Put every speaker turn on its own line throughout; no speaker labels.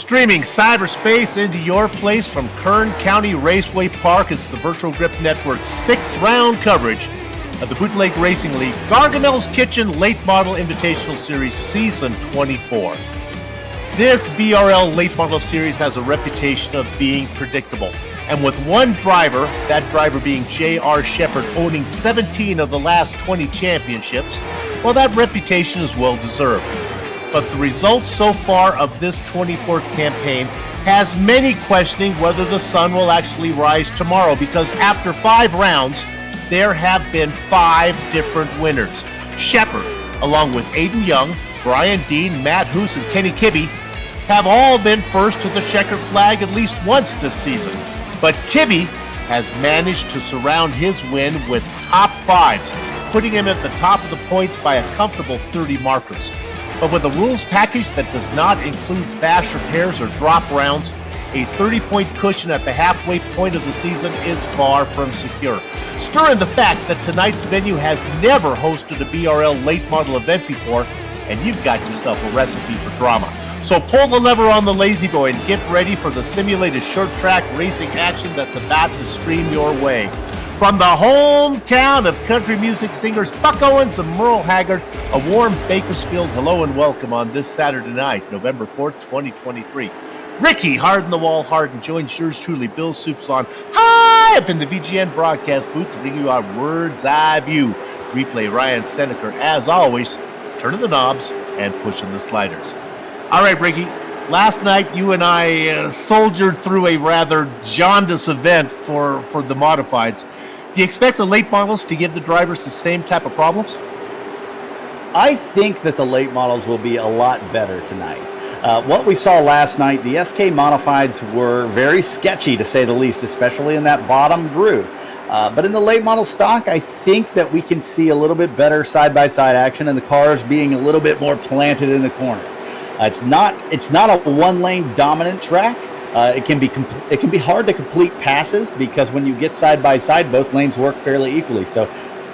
Streaming cyberspace into your place from Kern County Raceway Park, it's the Virtual Grip Network's 6th round coverage of the Bootleg Racing League Gargamel's Kitchen Late Model Invitational Series Season 24. This BRL Late Model Series has a reputation of being predictable. And with one driver, that driver being J.R. Shepard, owning 17 of the last 20 championships, well, that reputation is well deserved. But the results so far of this 24th campaign has many questioning whether the sun will actually rise tomorrow, because after 5 rounds, there have been 5 different winners. Shepard, along with Aiden Young, Brian Dean, Matt Hoos, and Kenny Kibbe, have all been first to the checkered flag at least once this season. But Kibbe has managed to surround his win with top 5s, putting him at the top of the points by a comfortable 30 markers. But with a rules package that does not include fast repairs or drop rounds, a 30-point cushion at the halfway point of the season is far from secure. Stir in the fact that tonight's venue has never hosted a BRL late model event before, and you've got yourself a recipe for drama. So pull the lever on the Lazy Boy and get ready for the simulated short track racing action that's about to stream your way. From the hometown of country music singers Buck Owens and Merle Haggard, a warm Bakersfield hello and welcome on this Saturday night, November 4th, 2023. Ricky Harden-the-Wall Harden joins yours truly, Bill Soupson, high up in the VGN broadcast booth to bring you our Word's Eye View. Replay Ryan Seneker, as always, turning the knobs and pushing the sliders. All right, Ricky, last night you and I soldiered through a rather jaundiced event for the modifieds. Do you expect the late models to give the drivers the same type of problems?
I think that the late models will be a lot better tonight. What we saw last night, the SK modifieds were very sketchy, to say the least, especially in that bottom groove. But in the late model stock, I think that we can see a little bit better side-by-side action and the cars being a little bit more planted in the corners. It's not a one-lane dominant track. It can be hard to complete passes because when you get side by side, both lanes work fairly equally. So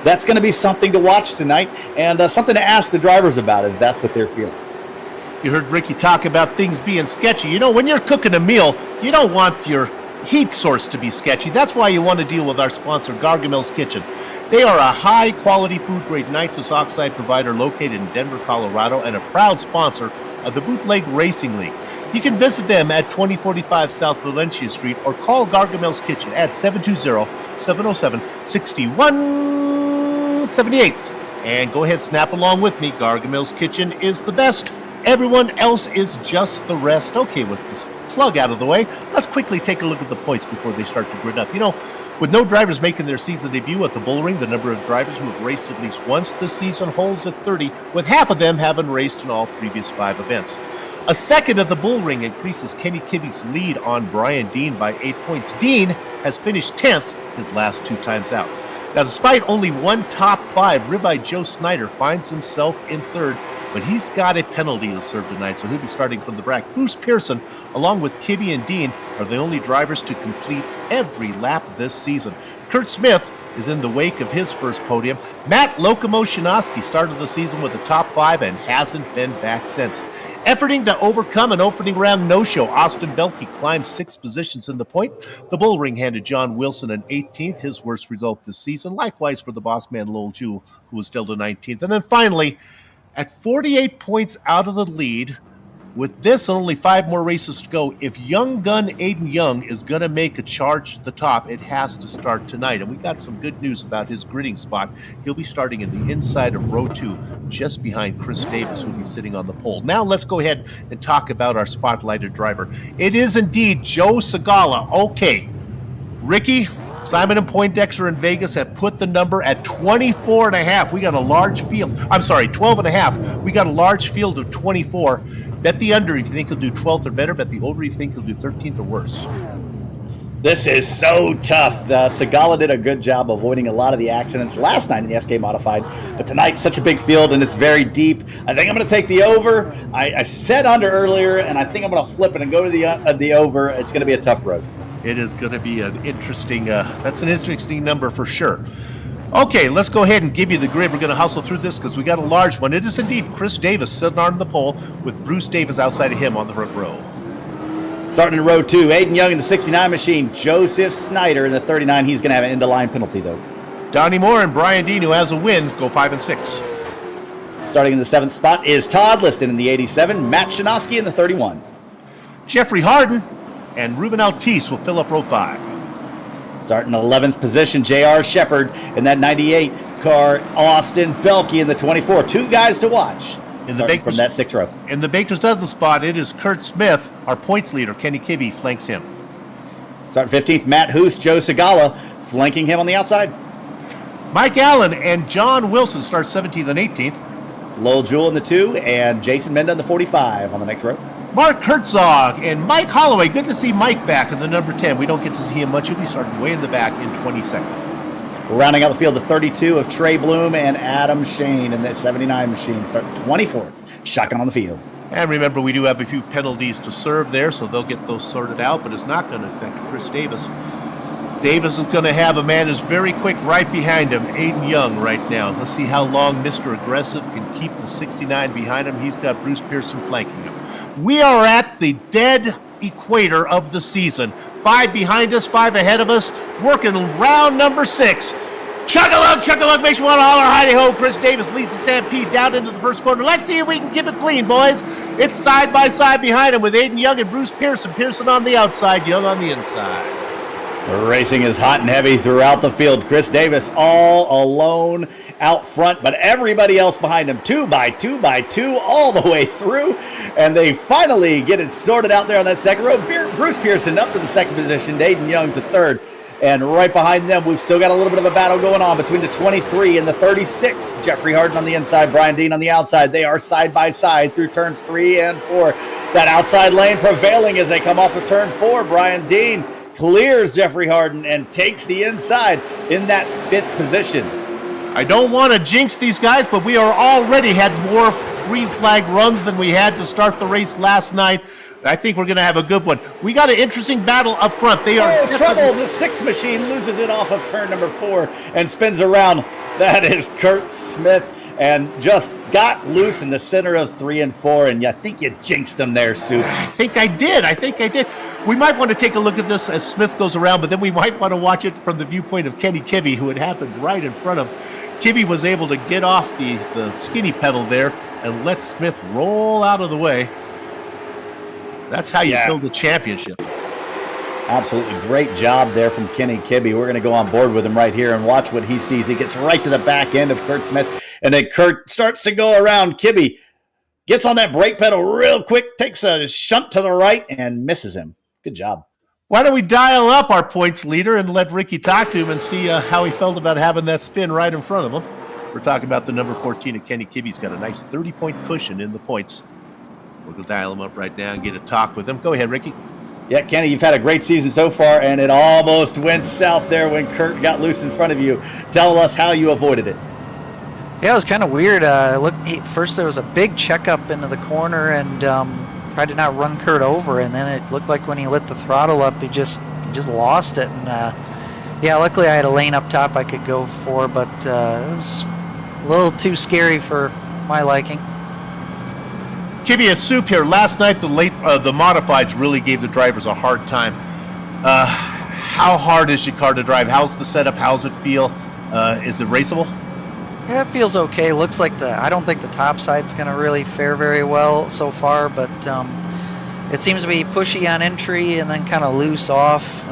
that's going to be something to watch tonight, and something to ask the drivers about if that's what they're feeling.
You heard Ricky talk about things being sketchy. You know, when you're cooking a meal, you don't want your heat source to be sketchy. That's why you want to deal with our sponsor, Gargamel's Kitchen. They are a high-quality food-grade nitrous oxide provider located in Denver, Colorado, and a proud sponsor of the Bootleg Racing League. You can visit them at 2045 South Valencia Street or call Gargamel's Kitchen at 720-707-6178. And go ahead, snap along with me. Gargamel's Kitchen is the best. Everyone else is just the rest. Okay, with this plug out of the way, let's quickly take a look at the points before they start to grid up. You know, with no drivers making their season debut at the Bullring, the number of drivers who have raced at least once this season holds at 30, with half of them having raced in all previous 5 events. A second at the Bullring increases Kenny Kibbe's lead on Brian Dean by 8 points. Dean has finished 10th his last 2 times out. Now, despite only one top 5, Ribeye Joe Snyder finds himself in 3rd, but he's got a penalty to serve tonight, so he'll be starting from the back. Bruce Pearson, along with Kibbe and Dean, are the only drivers to complete every lap this season. Kurt Smith is in the wake of his first podium. Matt Locomotionowski started the season with a top 5 and hasn't been back since. Efforting to overcome an opening round no-show, Austin Belke climbed 6 positions in the point. The Bullring handed John Wilson an 18th, his worst result this season. Likewise for the boss man, Lowell Jewell, who was still to 19th. And then finally, at 48 points out of the lead, with this and only 5 more races to go, if young gun Aiden Young is going to make a charge to the top, it has to start tonight. And we got some good news about his gridding spot. He'll be starting in the inside of row 2, just behind Chris Davis, who will be sitting on the pole. Now let's go ahead and talk about our spotlighted driver. It is indeed Joe Segala. Okay, Ricky, Simon and Poindexter in Vegas have put the number at 24.5. We got a large field. I'm sorry, 12.5. We got a large field of 24. Bet the under if you think he'll do 12th or better. Bet the over if you think he'll do 13th or worse.
This is so tough. Segala did a good job avoiding a lot of the accidents last night in the SK Modified, but tonight, such a big field and it's very deep. I think I'm going to take the over. I said under earlier, and I think I'm going to flip it and go to the over. It's going to be a tough road.
It is going to be an interesting, that's an interesting number for sure. Okay, let's go ahead and give you the grid. We're going to hustle through this because we got a large one. It is indeed Chris Davis sitting on the pole with Bruce Davis outside of him on the front row.
Starting in row 2, Aiden Young in the 69 machine. Joseph Snyder in the 39. He's going to have an end-of-line penalty, though.
Donnie Moore and Brian Dean, who has a win, go 5 and 6.
Starting in the 7th spot is Todd Liston in the 87. Matt Shinosky in the 31.
Jeffrey Harden and Ruben Altice will fill up row 5.
Starting in 11th position, J.R. Shepard in that 98 car. Austin Belke in the 24. 2 guys to watch. From that 6th row.
In the Baker's Dozen spot, it is Kurt Smith. Our points leader, Kenny Kibbe, flanks him.
Starting 15th, Matt Hoos, Joe Segala, flanking him on the outside.
Mike Allen and John Wilson start 17th and 18th.
Lowell Jewell in the 2, and Jason Menda in the 45 on the next row.
Mark Herzog and Mike Holloway. Good to see Mike back in the number 10. We don't get to see him much. He'll be starting way in the back in 22nd.
Rounding out the field, the 32 of Trey Bloom and Adam Shane in that 79 machine, start 24th. Shotgun on the field.
And remember, we do have a few penalties to serve there, so they'll get those sorted out, but it's not going to affect Chris Davis. Davis is going to have a man who's very quick right behind him, Aiden Young right now. Let's see how long Mr. Aggressive can keep the 69 behind him. He's got Bruce Pearson flanking him. We are at the dead equator of the season. 5 behind us, 5 ahead of us, working round number 6. Chug-a-lug, makes you want to holler, hidey-ho. Chris Davis leads the Stampede down into the first corner. Let's see if we can keep it clean, boys. It's side by side behind him with Aiden Young and Bruce Pearson. Pearson on the outside, Young on the inside.
The racing is hot and heavy throughout the field. Chris Davis all alone out front, but everybody else behind him, 2 by 2 by 2 all the way through. And they finally get it sorted out there on that second row. Bruce Pearson up to the 2nd position, Aiden Young to 3rd. And right behind them, we've still got a little bit of a battle going on between the 23 and the 36. Jeffrey Harden on the inside, Brian Dean on the outside. They are side by side through turns 3 and 4. That outside lane prevailing as they come off of turn 4. Brian Dean clears Jeffrey Harden and takes the inside in that 5th position.
I don't want to jinx these guys, but we are already had more green flag runs than we had to start the race last night. I think we're going to have a good one. We got an interesting battle up front. They are
trouble. The 6th machine loses it off of turn number 4 and spins around. That is Kurt Smith, and just got loose in the center of 3 and 4. And I think you jinxed him there, Soup.
I think I did. We might want to take a look at this as Smith goes around, but then we might want to watch it from the viewpoint of Kenny Kibbe, who had happened right in front of. Kibbe was able to get off the skinny pedal there and let Smith roll out of the way. That's how you build a championship.
Absolutely great job there from Kenny Kibbe. We're going to go on board with him right here and watch what he sees. He gets right to the back end of Kurt Smith, and then Kurt starts to go around Kibbe, gets on that brake pedal real quick, takes a shunt to the right, and misses him. Good job.
Why don't we dial up our points leader and let Ricky talk to him and see how he felt about having that spin right in front of him. We're talking about the number 14 of Kenny Kibbe. He's got a nice 30-point cushion in the points. We're going to dial him up right now and get a talk with him. Go ahead, Ricky.
Yeah, Kenny, you've had a great season so far, and it almost went south there when Kurt got loose in front of you. Tell us how you avoided it.
Yeah, it was kind of weird. First there was a big checkup into the corner and tried to not run Kurt over, and then it looked like when he lit the throttle up, he just lost it. And yeah, luckily I had a lane up top I could go for, but it was a little too scary for my liking.
Kibbe and Soup here. Last night, the modifieds really gave the drivers a hard time. How hard is your car to drive? How's the setup? How's it feel? Is it raceable?
Yeah, it feels okay. Looks like I don't think the top side's going to really fare very well so far, but it seems to be pushy on entry and then kind of loose off.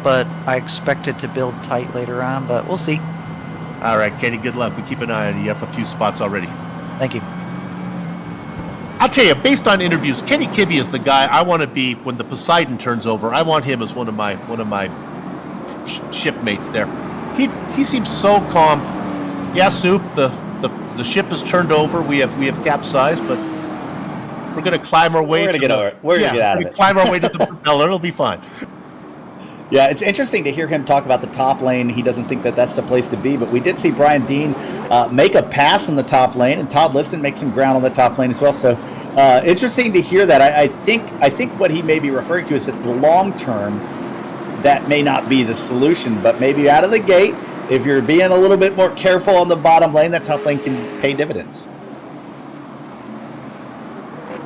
But I expect it to build tight later on, but we'll see.
All right, Kenny, good luck. We keep an eye on you. Up a few spots already.
Thank you.
I'll tell you, based on interviews, Kenny Kibbe is the guy I want to be when the Poseidon turns over. I want him as one of my shipmates there. He seems so calm. Yeah, Soup, the ship is turned over. We have capsized, but we're going to climb our way.
We're going to get over it. We're going to get out of it.
Climb our way to the propeller. It'll be fine.
Yeah, it's interesting to hear him talk about the top lane. He doesn't think that that's the place to be, but we did see Brian Dean make a pass in the top lane, and Todd Liston make some ground on the top lane as well. So interesting to hear that. I think what he may be referring to is that the long term, that may not be the solution, but maybe out of the gate, if you're being a little bit more careful on the bottom lane, that top lane can pay dividends.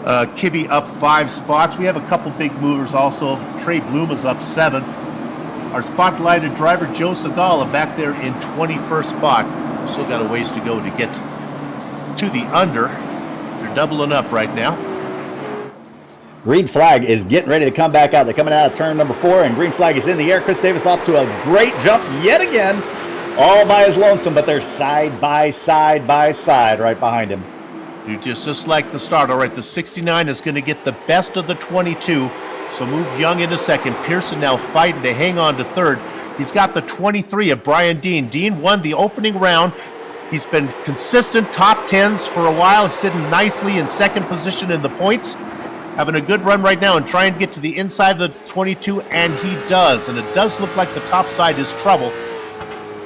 Kibbe up 5 spots. We have a couple big movers also. Trey Bloom is up 7. Our spotlighted driver, Joe Segala, back there in 21st spot. Still got a ways to go to get to the under. They're doubling up right now.
Green flag is getting ready to come back out. They're coming out of turn number 4, and green flag is in the air. Chris Davis off to a great jump yet again, all by his lonesome, but they're side by side right behind him.
Just like the start. All right, the 69 is going to get the best of the 22. So move Young into second. Pearson now fighting to hang on to third. He's got the 23 of Brian Dean. Dean won the opening round. He's been consistent top 10s for a while. He's sitting nicely in second position in the points. Having a good run right now and trying to get to the inside of the 22, and he does. And it does look like the top side is trouble.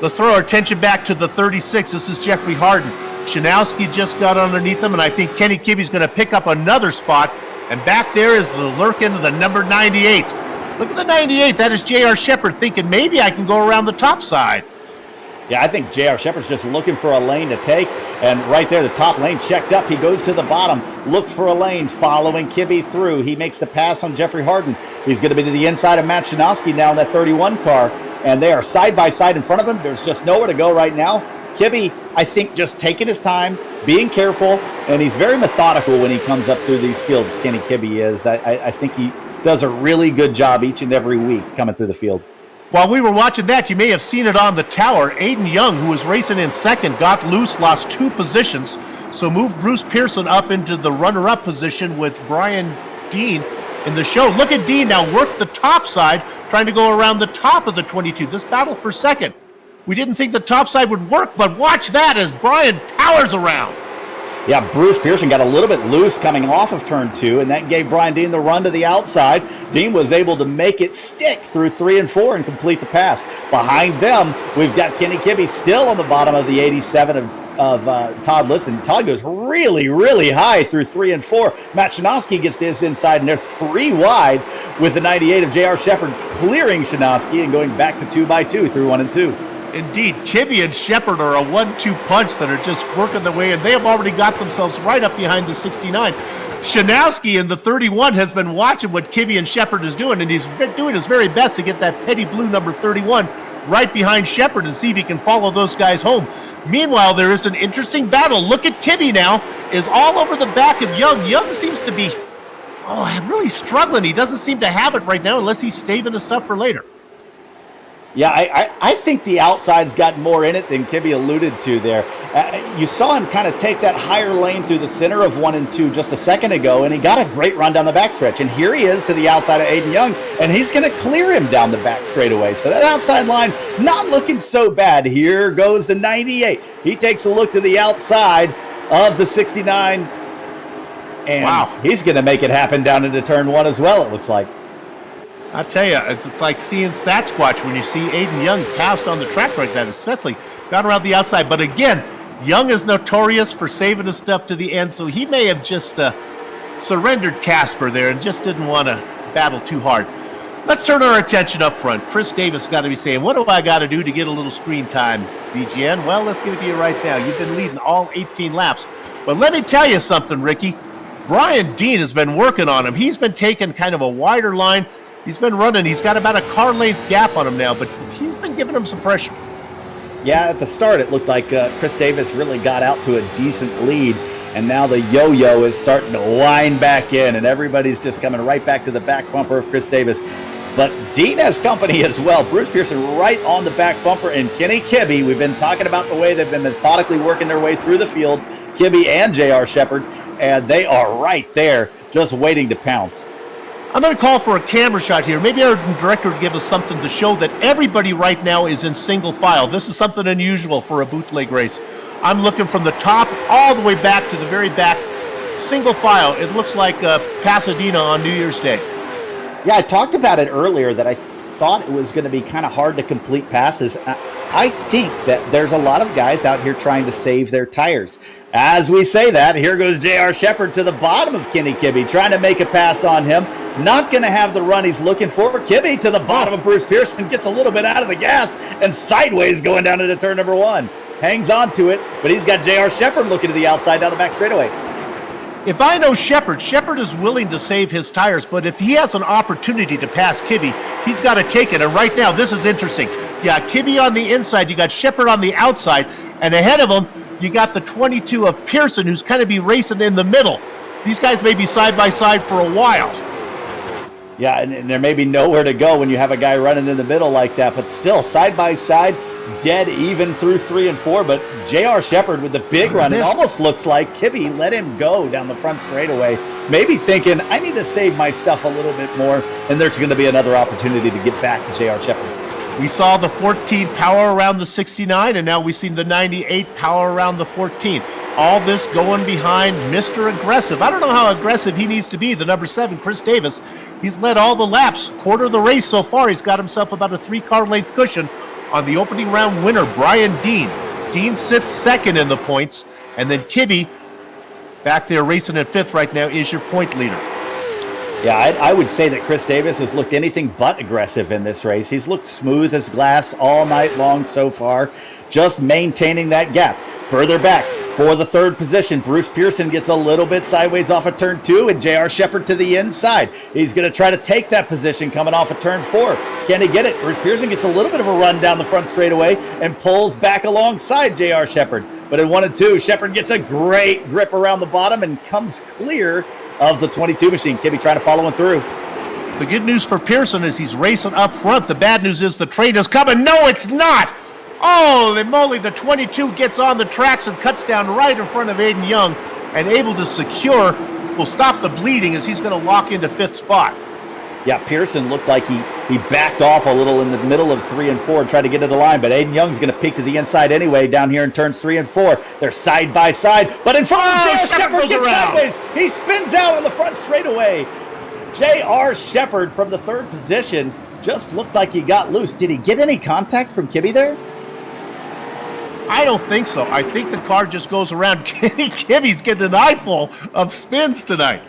Let's throw our attention back to the 36. This is Jeffrey Harden. Shanowski just got underneath him, and I think Kenny Kibbe's going to pick up another spot. And back there is the lurking of the number 98. Look at the 98. That is J.R. Shepard thinking maybe I can go around the top side.
Yeah, I think J.R. Shepard's just looking for a lane to take. And right there, the top lane checked up. He goes to the bottom, looks for a lane, following Kibbe through. He makes the pass on Jeffrey Harden. He's going to be to the inside of Matt Shanowski now in that 31 car. And they are side by side in front of him. There's just nowhere to go right now. Kibbe, I think, just taking his time, being careful, and he's very methodical when he comes up through these fields, Kenny Kibbe is. I think he does a really good job each and every week coming through the field.
While we were watching that, you may have seen it on the tower. Aiden Young, who was racing in second, got loose, lost 2 positions, so moved Bruce Pearson up into the runner-up position with Brian Dean in the show. Look at Dean now work the top side, trying to go around the top of the 22. This battle for second. We didn't think the top side would work, but watch that as Brian powers around.
Yeah, Bruce Pearson got a little bit loose coming off of turn 2, and that gave Brian Dean the run to the outside. Dean was able to make it stick through 3 and 4 and complete the pass. Behind them, we've got Kenny Kibbe still on the bottom of the 87 of Todd Liston. Todd goes really, really high through 3 and 4. Matt Shanowski gets to his inside, and they're 3 wide with the 98 of J.R. Shepard clearing Shanowski and going back to 2x2 through 1 and 2.
Indeed, Kibbe and Shepard are a 1-2 punch that are just working their way, and they have already got themselves right up behind the 69. Shanowski in the 31 has been watching what Kibbe and Shepard is doing, and he's been doing his very best to get that petty blue number 31 right behind Shepard and see if he can follow those guys home. Meanwhile, there is an interesting battle. Look at Kibbe now, is all over the back of Young. Young seems to be really struggling. He doesn't seem to have it right now unless he's staving his stuff for later.
Yeah, I think the outside's got more in it than Kibbe alluded to there. You saw him kind of take that higher lane through the center of 1 and 2 just a second ago, and he got a great run down the backstretch. And here he is to the outside of Aiden Young, and he's going to clear him down the back straightaway. So that outside line not looking so bad. Here goes the 98. He takes a look to the outside of the 69, and he's going to make it happen down into turn 1 as well, it looks like.
I tell you, it's like seeing Sasquatch when you see Aiden Young passed on the track like that, especially got around the outside. But again, Young is notorious for saving his stuff to the end, so he may have just surrendered Casper there and just didn't want to battle too hard. Let's turn our attention up front. Chris Davis got to be saying, what do I got to do to get a little screen time, VGN? Well, let's give it to you right now. You've been leading all 18 laps. But let me tell you something, Ricky. Brian Dean has been working on him. He's been taking kind of a wider line. He's been running. He's got about a car length gap on him now, but he's been giving him some pressure.
Yeah, at the start, it looked like Chris Davis really got out to a decent lead, and now the yo-yo is starting to wind back in, and everybody's just coming right back to the back bumper of Chris Davis. But Dean has company as well. Bruce Pearson right on the back bumper, and Kenny Kibbe. We've been talking about the way they've been methodically working their way through the field, Kibbe and J.R. Shepard, and they are right there just waiting to pounce.
I'm going to call for a camera shot here. Maybe our director would give us something to show that everybody right now is in single file. This is something unusual for a bootleg race. I'm looking from the top all the way back to the very back, single file. It looks like Pasadena on New Year's Day.
Yeah, I talked about it earlier that I thought it was going to be kind of hard to complete passes. I think that there's a lot of guys out here trying to save their tires. As we say that, here goes J.R. Shepard to the bottom of Kenny Kibbe, trying to make a pass on him. Not going to have the run he's looking for. Kibbe to the bottom of Bruce Pearson, gets a little bit out of the gas, and sideways going down into turn number 1. Hangs on to it, but he's got J.R. Shepard looking to the outside down the back straightaway.
If I know Shepard is willing to save his tires, but if he has an opportunity to pass Kibbe, he's got to take it. And right now, this is interesting. You got Kibbe on the inside, you got Shepard on the outside, and ahead of him, you got the 22 of Pearson, who's kind of be racing in the middle. These guys may be side by side for a while.
Yeah, and there may be nowhere to go when you have a guy running in the middle like that, but still, side by side, dead even through 3 and 4, but J.R. Shepard with the big run, it almost looks like Kibbe let him go down the front straightaway, maybe thinking, I need to save my stuff a little bit more, and there's going to be another opportunity to get back to J.R. Shepard.
We saw the 14 power around the 69, and now we've seen the 98 power around the 14. All this going behind Mr. Aggressive. I don't know how aggressive he needs to be, the number 7, Chris Davis. He's led all the laps, quarter of the race so far. He's got himself about a 3-car length cushion on the opening round winner, Brian Dean. Dean sits second in the points, and then Kibbe, back there racing at 5th right now, is your point leader.
Yeah, I would say that Chris Davis has looked anything but aggressive in this race. He's looked smooth as glass all night long so far, just maintaining that gap. Further back for the 3rd position, Bruce Pearson gets a little bit sideways off of turn 2, and J.R. Shepard to the inside. He's going to try to take that position coming off of turn 4. Can he get it? Bruce Pearson gets a little bit of a run down the front straightaway and pulls back alongside J.R. Shepard. But in 1 and 2, Shepard gets a great grip around the bottom and comes clear of the 22 machine. Kibbe trying to follow him through.
The good news for Pearson is he's racing up front. The bad news is the train is coming. No, it's not. Holy moly, the 22 gets on the tracks and cuts down right in front of Aiden Young and able to secure, will stop the bleeding as he's going to lock into 5th spot.
Yeah, Pearson looked like he backed off a little in the middle of 3 and 4 and tried to get to the line, but Aiden Young's going to peek to the inside anyway down here in turns 3 and 4. They're side by side, but in front of J.R. Shepard gets sideways. He spins out on the front straightaway. J.R. Shepard from the 3rd position just looked like he got loose. Did he get any contact from Kibbe there?
I don't think so. I think the car just goes around. Kibbe's getting an eyeful of spins tonight.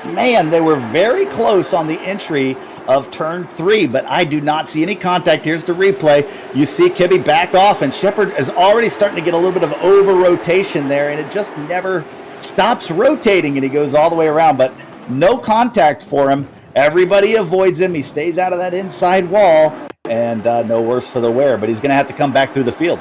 Man, they were very close on the entry of turn 3, but I do not see any contact. Here's the replay. You see Kibbe back off, and Shepard is already starting to get a little bit of over-rotation there, and it just never stops rotating, and he goes all the way around, but no contact for him. Everybody avoids him. He stays out of that inside wall, and no worse for the wear, but he's going to have to come back through the field.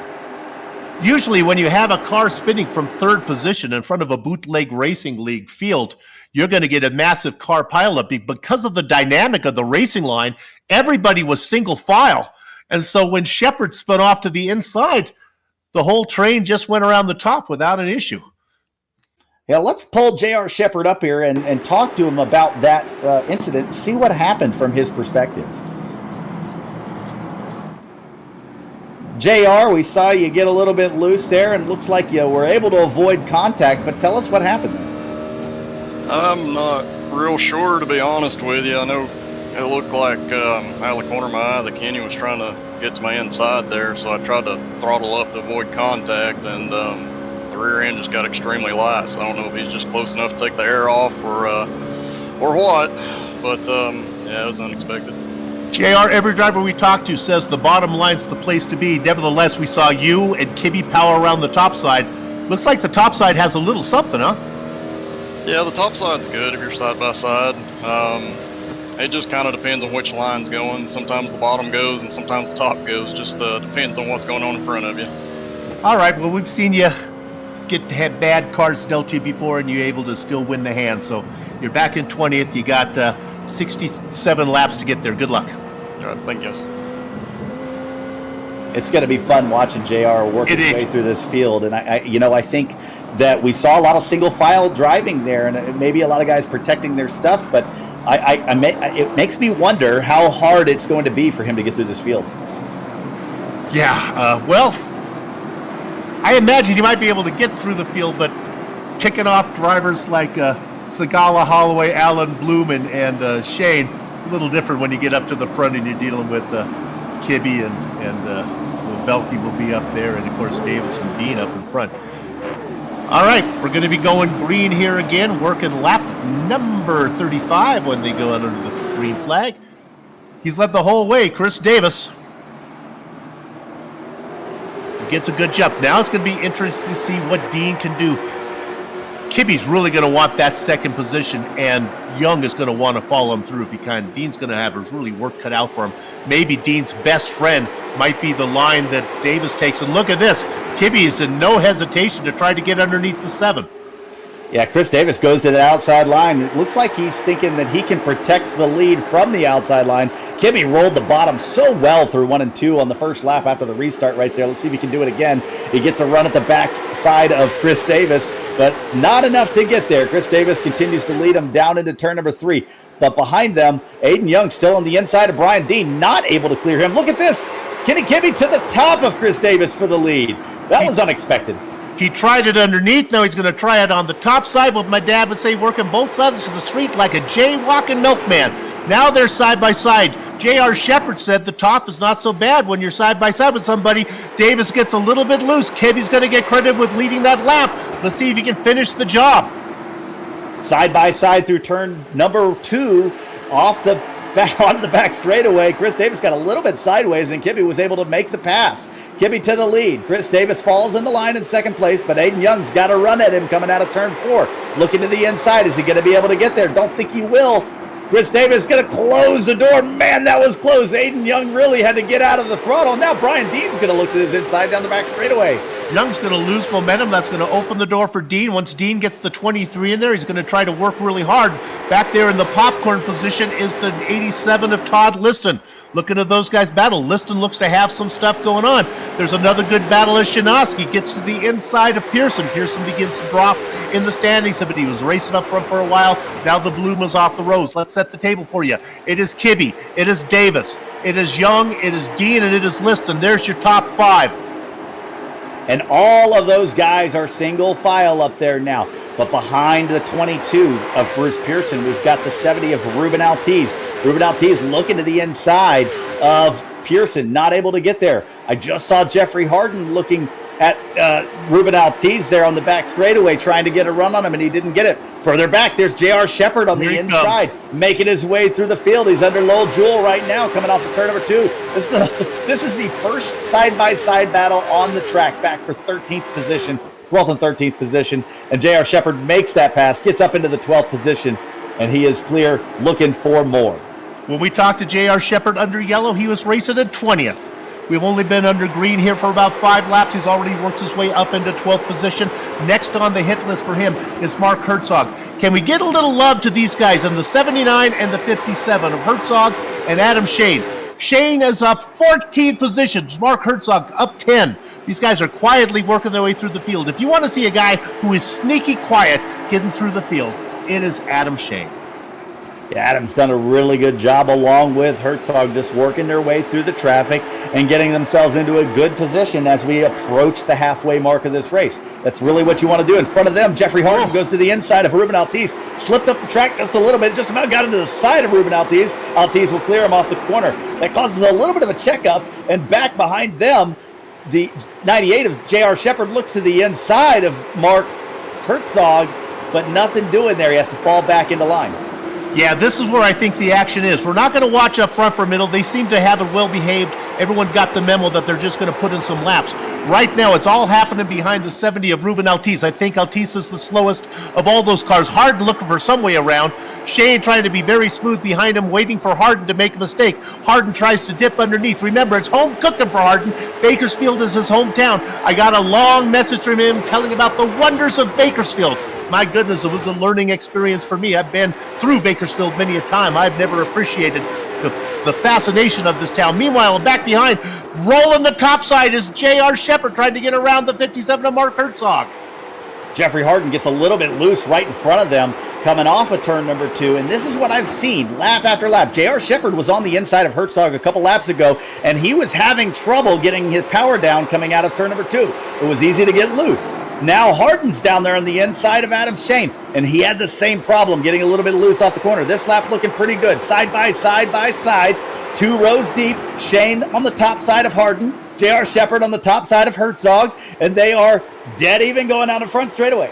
Usually when you have a car spinning from 3rd position in front of a Bootleg Racing League field, you're going to get a massive car pileup. Because of the dynamic of the racing line, everybody was single file. And so when Shepard spun off to the inside, the whole train just went around the top without an issue.
Yeah, let's pull J.R. Shepard up here and talk to him about that incident, see what happened from his perspective. JR, we saw you get a little bit loose there, and it looks like you were able to avoid contact, but tell us what happened there.
I'm not real sure, to be honest with you. I know it looked like out of the corner of my eye, the Kenny was trying to get to my inside there, so I tried to throttle up to avoid contact, and the rear end just got extremely light, so I don't know if he's just close enough to take the air off or what, but yeah, it was unexpected.
JR, every driver we talked to says the bottom line's the place to be. Nevertheless, we saw you and Kibbe power around the top side. Looks like the top side has a little something, huh?
Yeah, the top side's good if you're side by side. It just kind of depends on which line's going. Sometimes the bottom goes and sometimes the top goes. Just depends on what's going on in front of you.
All right, well, we've seen you have bad cards dealt to you before and you're able to still win the hand. So you're back in 20th. You got 67 laps to get there. Good luck.
All right, thank you.
It's going to be fun watching JR work his way through this field. And I think that we saw a lot of single file driving there, and maybe a lot of guys protecting their stuff, but it makes me wonder how hard it's going to be for him to get through this field.
Yeah, well, I imagine he might be able to get through the field, but kicking off drivers like Segala, Holloway, Allen, Bloom, and Shane, a little different when you get up to the front and you're dealing with Kibbe and Belke will be up there, and of course Davis and Dean up in front. All right, we're going to be going green here again, working lap number 35 when they go under the green flag. He's led the whole way, Chris Davis. He gets a good jump. Now it's going to be interesting to see what Dean can do. Kibbe's really going to want that second position, and Young is going to want to follow him through if he can. Dean's going to have his really work cut out for him. Maybe Dean's best friend might be the line that Davis takes. And look at this. Kibbe is in no hesitation to try to get underneath the 7.
Yeah, Chris Davis goes to the outside line. It looks like he's thinking that he can protect the lead from the outside line. Kibbe rolled the bottom so well through 1 and 2 on the first lap after the restart right there. Let's see if he can do it again. He gets a run at the back side of Chris Davis, but not enough to get there. Chris Davis continues to lead him down into turn number 3. But behind them, Aiden Young still on the inside of Brian Dean, not able to clear him. Look at this. Kenny Kibbe to the top of Chris Davis for the lead. That was unexpected.
He tried it underneath. Now he's going to try it on the top side. What my dad would say, working both sides of the street like a jaywalking milkman. Now they're side by side. J.R. Shepard said the top is not so bad when you're side by side with somebody. Davis gets a little bit loose. Kibbe's going to get credit with leading that lap. Let's see if he can finish the job.
Side by side through turn number 2, off the back onto the back straightaway. Chris Davis got a little bit sideways, and Kibbe was able to make the pass. Kibbe to the lead. Chris Davis falls in the line in second place, but Aiden Young's got a run at him coming out of turn 4. Looking to the inside. Is he going to be able to get there? Don't think he will. Chris Davis going to close the door. Man, that was close. Aiden Young really had to get out of the throttle. Now Brian Dean's going to look to his inside down the back straightaway.
Young's going to lose momentum. That's going to open the door for Dean. Once Dean gets the 23 in there, he's going to try to work really hard. Back there in the popcorn position is the 87 of Todd Liston. Looking at those guys battle. Liston looks to have some stuff going on. There's another good battle as Shinoski gets to the inside of Pearson. Pearson begins to drop in the standings, but he was racing up front for a while. Now the bloom is off the rose. Let's set the table for you. It is Kibbe. It is Davis. It is Young. It is Dean. And it is Liston. There's your top 5.
And all of those guys are single file up there now. But behind the 22 of Bruce Pearson, we've got the 70 of Ruben Altiz. Ruben Altiz looking to the inside of Pearson, not able to get there. I just saw Jeffrey Harden looking at Ruben Altiz there on the back straightaway, trying to get a run on him, and he didn't get it. Further back, there's J.R. Shepard on the inside, making his way through the field. He's under Lowell Jewell right now, coming off of turn number 2. This is the first side-by-side battle on the track, back for 13th position, 12th and 13th position, and J.R. Shepard makes that pass, gets up into the 12th position, and he is clear, looking for more.
When we talked to J.R. Shepard under yellow, he was racing at 20th. We've only been under green here for about 5 laps. He's already worked his way up into 12th position. Next on the hit list for him is Mark Herzog. Can we get a little love to these guys in the 79 and the 57 of Herzog and Adam Shane? Shane is up 14 positions. Mark Herzog up 10. These guys are quietly working their way through the field. If you want to see a guy who is sneaky quiet getting through the field, it is Adam Shane.
Yeah, Adam's done a really good job along with Herzog, just working their way through the traffic and getting themselves into a good position as we approach the halfway mark of this race. That's really what you want to do. In front of them, Jeffrey Harden goes to the inside of Ruben Altiz, slipped up the track just a little bit, just about got into the side of Ruben Altiz. Altiz will clear him off the corner. That causes a little bit of a checkup, and back behind them, the 98 of J.R. Shepard looks to the inside of Mark Herzog, but nothing doing there. He has to fall back into line.
Yeah, this is where I think the action is. We're not going to watch up front for a middle. They seem to have it well behaved. Everyone got the memo that they're just going to put in some laps. Right now, it's all happening behind the 70 of Ruben Altiz. I think Altiz is the slowest of all those cars. Harden looking for some way around. Shane trying to be very smooth behind him, waiting for Harden to make a mistake. Harden tries to dip underneath. Remember, it's home cooking for Harden. Bakersfield is his hometown. I got a long message from him telling about the wonders of Bakersfield. My goodness, it was a learning experience for me. I've been through Bakersfield many a time. I've never appreciated the fascination of this town. Meanwhile, back behind, rolling the top side is J.R. Shepard trying to get around the 57 of Mark Herzog.
Jeffrey Harden gets a little bit loose right in front of them, coming off of turn number 2, and this is what I've seen lap after lap. J.R. Shepard was on the inside of Herzog a couple laps ago, and he was having trouble getting his power down coming out of turn number 2. It was easy to get loose. Now Harden's down there on the inside of Adam Shane, and he had the same problem, getting a little bit loose off the corner. This lap looking pretty good, side by side, 2 rows deep. Shane on the top side of Harden, J.R. Shepard on the top side of Herzog, and they are dead even going out in front straightaway.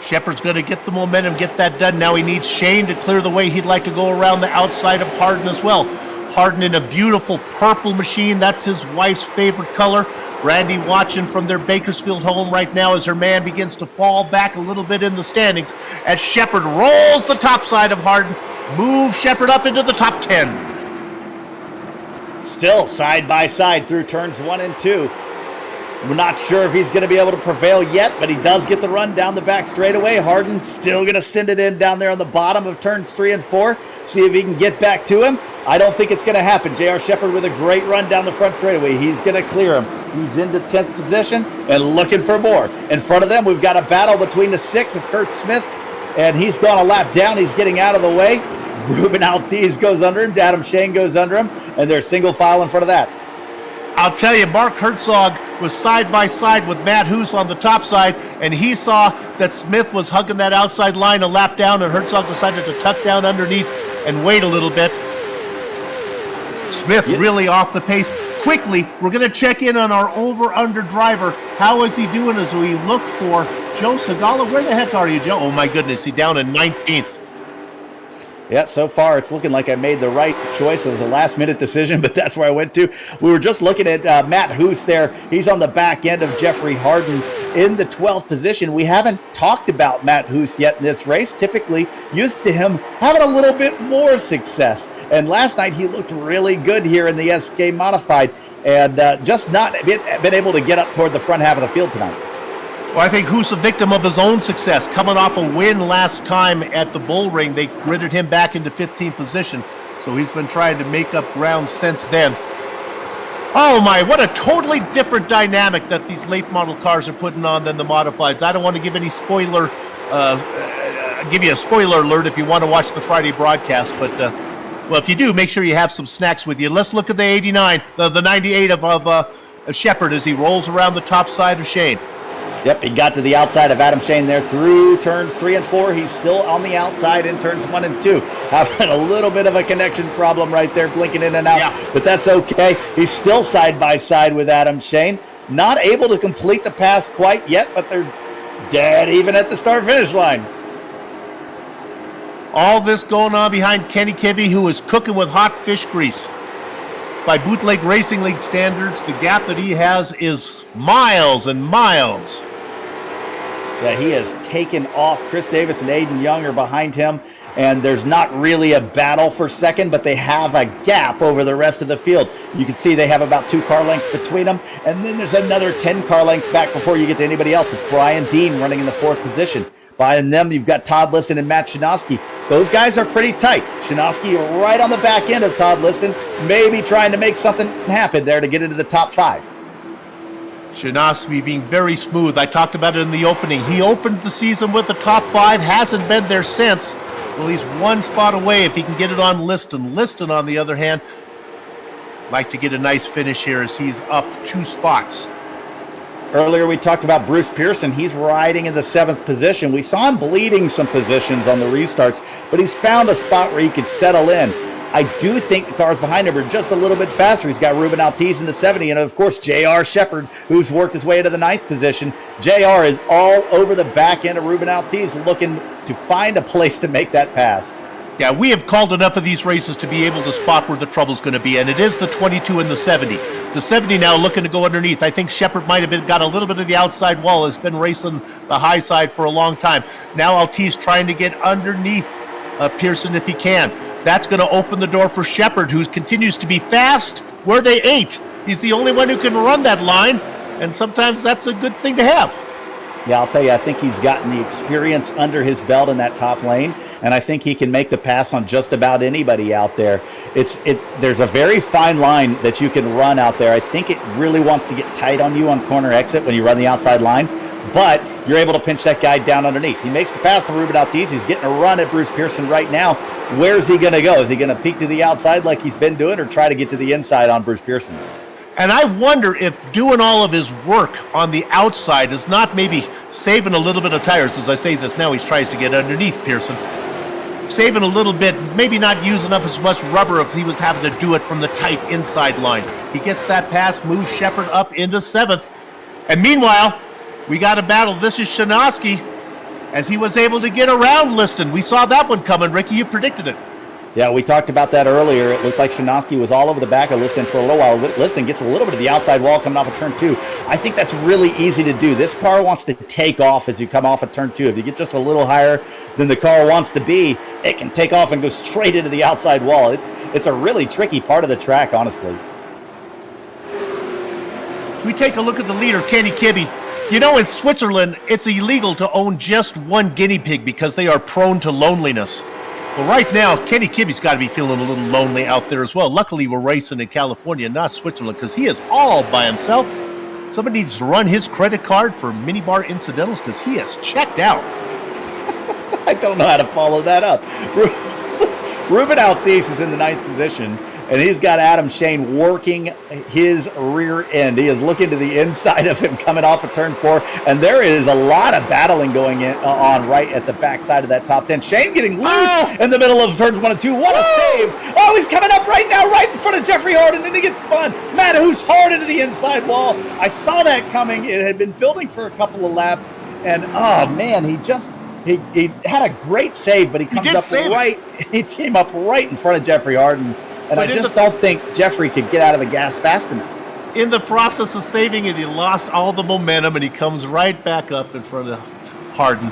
Shepard's going to get the momentum, get that done. Now he needs Shane to clear the way. He'd like to go around the outside of Harden as well. Harden in a beautiful purple machine. That's his wife's favorite color. Brandy watching from their Bakersfield home right now as her man begins to fall back a little bit in the standings as Shepard rolls the top side of Hardin, moves Shepard up into the top 10.
Still side by side through turns 1 and 2. We're not sure if he's going to be able to prevail yet, but he does get the run down the back straightaway. Hardin still going to send it in down there on the bottom of turns 3 and 4. See if he can get back to him. I don't think it's going to happen. J.R. Shepard with a great run down the front straightaway. He's going to clear him. He's into 10th position and looking for more. In front of them, we've got a battle between the 6 of Kurt Smith, and he's gone a lap down. He's getting out of the way. Ruben Altiz goes under him. Adam Shane goes under him, and they're single file in front of that.
I'll tell you, Mark Herzog was side by side with Matt Hoos on the top side, and he saw that Smith was hugging that outside line a lap down, and Herzog decided to tuck down underneath and wait a little bit. Smith really off the pace. Quickly, we're going to check in on our over-under driver. How is he doing as we look for Joe Segala? Where the heck are you, Joe? Oh, my goodness, he's down in 19th.
Yeah, so far it's looking like I made the right choice. It was a last-minute decision, but that's where I went to. We were just looking at Matt Hoos there. He's on the back end of Jeffrey Hardin in the 12th position. We haven't talked about Matt Hoos yet in this race. Typically used to him having a little bit more success. And last night he looked really good here in the SK Modified and just not been able to get up toward the front half of the field tonight.
Well, I think Hoos a victim of his own success. Coming off a win last time at the Bull Ring, they gridded him back into 15th position. So he's been trying to make up ground since then. Oh my, what a totally different dynamic that these late model cars are putting on than the modifieds. I don't want to give any spoiler, give you a spoiler alert if you want to watch the Friday broadcast, but well, if you do, make sure you have some snacks with you. Let's look at the 89, the 98 of Shepard as he rolls around the top side of Shane.
Yep, he got to the outside of Adam Shane there through turns 3 and 4. He's still on the outside in turns 1 and 2. Having a little bit of a connection problem right there, blinking in and out, but that's okay. He's still side by side with Adam Shane. Not able to complete the pass quite yet, but they're dead even at the start-finish line.
All this going on behind Kenny Kibbe, who is cooking with hot fish grease. By Bootleg Racing League standards, the gap that he has is miles and miles.
Yeah, he has taken off. Chris Davis and Aiden Young are behind him, and there's not really a battle for second, but they have a gap over the rest of the field. You can see they have about 2 car lengths between them, and then there's another 10 car lengths back before you get to anybody else. It's Brian Dean running in the 4th position. Behind them, you've got Todd Liston and Matt Shinosky. Those guys are pretty tight. Shinosky right on the back end of Todd Liston, maybe trying to make something happen there to get into the top 5.
Shinosky being very smooth. I talked about it in the opening. He opened the season with the top 5, hasn't been there since. Well, he's 1 spot away if he can get it on Liston. Liston, on the other hand, like to get a nice finish here as he's up 2 spots.
Earlier we talked about Bruce Pearson. He's riding in the 7th position. We saw him bleeding some positions on the restarts, but he's found a spot where he could settle in. I do think the cars behind him are just a little bit faster. He's got Ruben Altiz in the 70, and of course J.R. Shepard, who's worked his way into the 9th position. J.R. is all over the back end of Ruben Altiz, looking to find a place to make that pass.
Yeah, we have called enough of these races to be able to spot where the trouble's going to be, and it is the 22 and the 70. The 70 now looking to go underneath. I think Shepard might have got a little bit of the outside wall, has been racing the high side for a long time. Now Altiz trying to get underneath Pearson if he can. That's going to open the door for Shepard, who continues to be fast where they ain't. He's the only one who can run that line, and sometimes that's a good thing to have.
Yeah, I'll tell you, I think he's gotten the experience under his belt in that top lane, and I think he can make the pass on just about anybody out there. There's a very fine line that you can run out there. I think it really wants to get tight on you on corner exit when you run the outside line, but you're able to pinch that guy down underneath. He makes the pass on Ruben Altiz. He's getting a run at Bruce Pearson right now. Where's he going to go? Is he going to peek to the outside like he's been doing, or try to get to the inside on Bruce Pearson?
And I wonder if doing all of his work on the outside is not maybe saving a little bit of tires. As I say this now, he tries to get underneath Pearson. Saving a little bit, maybe not using up as much rubber if he was having to do it from the tight inside line. He gets that pass, moves Shepard up into 7th. And meanwhile, we got a battle. This is Shinosky, as he was able to get around Liston. We saw that one coming. Ricky, you predicted it.
Yeah, we talked about that earlier. It looked like Shinosky was all over the back of Liston for a little while. Liston gets a little bit of the outside wall coming off of turn 2. I think that's really easy to do. This car wants to take off as you come off of turn 2. If you get just a little higher than the car wants to be, it can take off and go straight into the outside wall. It's a really tricky part of the track, honestly.
We take a look at the leader, Kenny Kibbe. You know, in Switzerland, it's illegal to own just one guinea pig because they are prone to loneliness. Well, right now, Kenny Kibbe's got to be feeling a little lonely out there as well. Luckily, we're racing in California, not Switzerland, because he is all by himself. Somebody needs to run his credit card for minibar incidentals because he is checked out.
I don't know how to follow that up. Ruben Altis is in the 9th position, and he's got Adam Shane working his rear end. He is looking to the inside of him coming off of turn 4, and there is a lot of battling going on right at the backside of that top 10. Shane getting loose in the middle of turns 1 and 2. What a save! Oh, he's coming up right now, right in front of Jeffrey Harden, and he gets spun. Matt Hoos hard into the inside wall. I saw that coming. It had been building for a couple of laps, and oh man, he had a great save, but he came up right in front of Jeffrey Harden. And I just don't think Jeffrey could get out of the gas fast enough.
In the process of saving it, he lost all the momentum, and he comes right back up in front of Harden.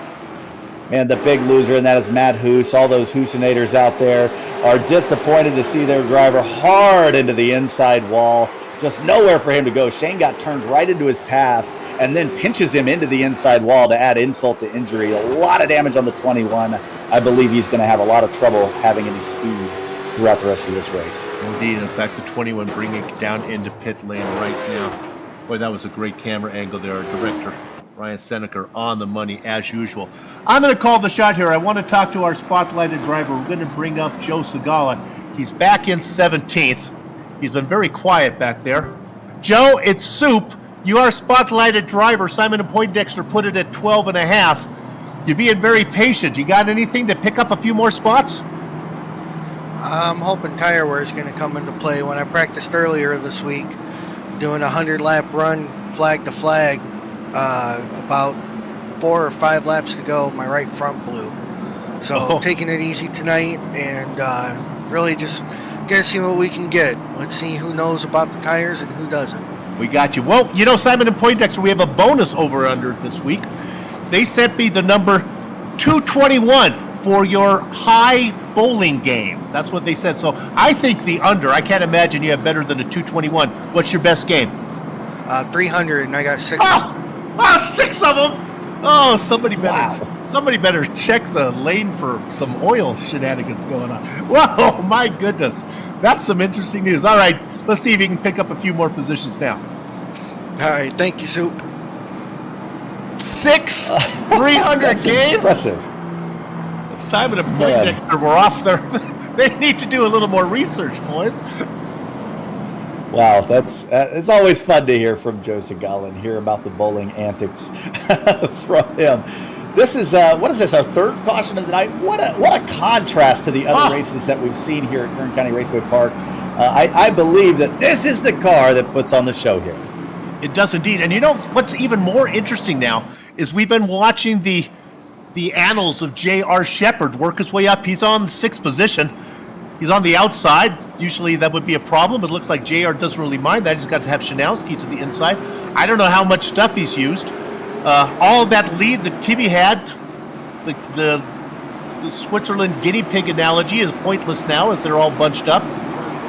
Man, the big loser in that is Matt Hoos. All those Hoosinators out there are disappointed to see their driver hard into the inside wall. Just nowhere for him to go. Shane got turned right into his path and then pinches him into the inside wall to add insult to injury. A lot of damage on the 21. I believe he's going to have a lot of trouble having any speed throughout the rest of this race.
Indeed. In fact, the 21 bringing it down into pit lane right now. Boy, that was a great camera angle there. Our director, Ryan Seneca, on the money as usual. I'm going to call the shot here. I want to talk to our spotlighted driver. We're going to bring up Joe Segala. He's back in 17th. He's been very quiet back there. Joe, it's soup. You are spotlighted driver. Simon and Poindexter put it at 12.5. You're being very patient. You got anything to pick up a few more spots?
I'm hoping tire wear is going to come into play. When I practiced earlier this week, doing a 100-lap run, flag to flag, about 4 or 5 laps to go, my right front blew. So taking it easy tonight and really just going to see what we can get. Let's see who knows about the tires and who doesn't.
We got you. Well, you know, Simon and Poindexter, we have a bonus over-under this week. They sent me the number 221 for your high bowling game. That's what they said. So I think the under. I can't imagine you have better than a 221. What's your best game?
300, and I got 6.
6 of them. Oh, somebody better check the lane for some oil shenanigans going on. Whoa, my goodness. That's some interesting news. All right, let's see if you can pick up a few more positions now.
All right, thank you, Soup.
6 300 games?
Impressive.
Simon and Poindexter were off there. They need to do a little more research, boys.
Wow, it's always fun to hear from Joe Segala and hear about the bowling antics from him. This is what is this? Our third caution of the night. What a contrast to the other races that we've seen here at Kern County Raceway Park. I believe that this is the car that puts on the show here.
It does indeed. And you know what's even more interesting now is we've been watching the annals of J.R. Shepard work his way up. He's on 6th position. He's on the outside. Usually that would be a problem. It looks like JR doesn't really mind that. He's got to have Shanowski to the inside. I don't know how much stuff he's used. All that lead that Kibbe had, the Switzerland guinea pig analogy is pointless now as they're all bunched up.